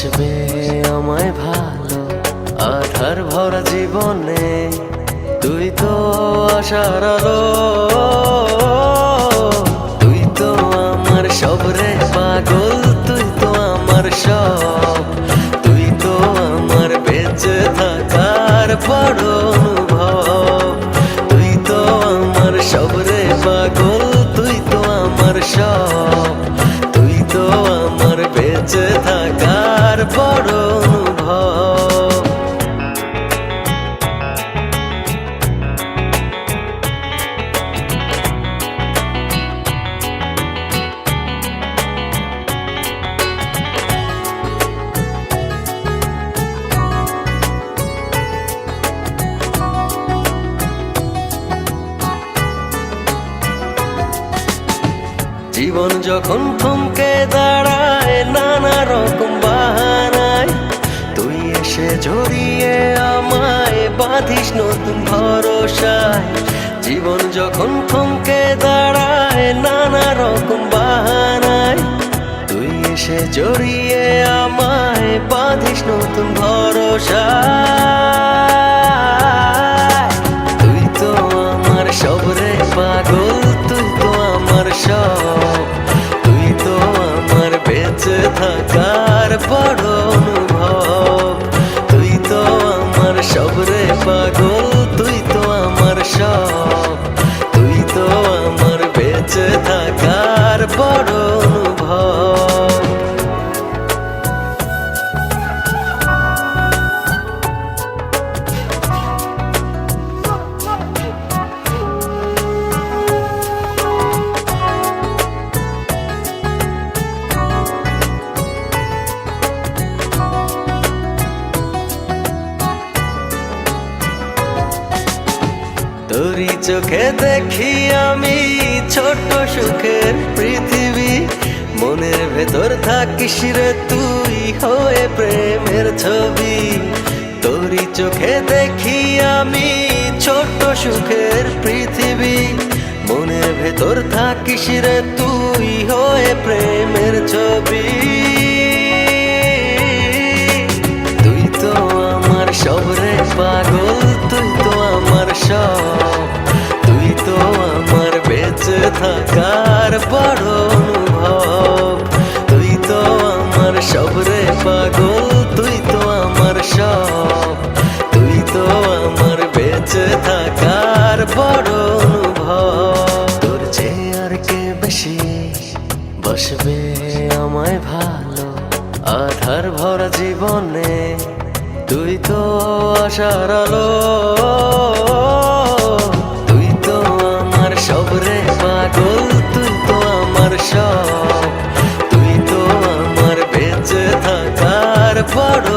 বাসবে আমায় ভালো আধার ভরা জীবনে, তুই তো আশার আলো। তুই তো আমার সব রে পাগল, তুই তো আমার সব, তুই তো আমার বেঁচে থাকার বড় অনুভব। তুই তো আমার সব রে পাগল, তুই তো আমার সব, তুই তো আমার বেঁচে থাকার বড় অনুভব। জীবন যখন থমকে দাঁড়ায় নানা রকম বাহানায়, তুই এসে জড়িয়ে আমায় বাঁধিস নতুন ভরসায়। জীবন যখন থমকে দাঁড়ায় নানা রকম বাহানায়, তুই এসে জড়িয়ে আমায় বাঁধিস নতুন ভরসায়। তুই তো আমার সব রে পাগল, তুই তো আমার সব, তুই তো আমার বেঁচে থাকার বড় অনুভব। তুই তো আমার সব রে পাগল, তুই তো আমার সব, তুই তো আমার বেঁচে থাকার বড় অনুভব। তোরই চোখে দেখি আমি ছোট সুখের পৃথিবী, মনের ভেতর থাকিস রে তুই হয়ে প্রেমের ছবি। তোরই চোখে দেখি আমি ছোট সুখের পৃথিবী, মনের ভেতর থাকিস রে তুই হয়ে প্রেমের ছবি। তুই তো আমার সব রে পাগল, তুই তো আমার সব, তুই তো আমার বেঁচে থাকার বড় অনুভব। তুই তো আমার সব রে পাগল, তুই তো আমার সব, তুই তো আমার বেঁচে থাকার বড় অনুভব। তোর চেয়ে আর কে বেশি বাসবে আমায় ভালো আধার ভরা জীবনে, তুই তো আশার আলো। তুই তো আমার সব রে পাগল, তুই তো আমার সব, তুই তো আমার বেঁচে থাকার বড়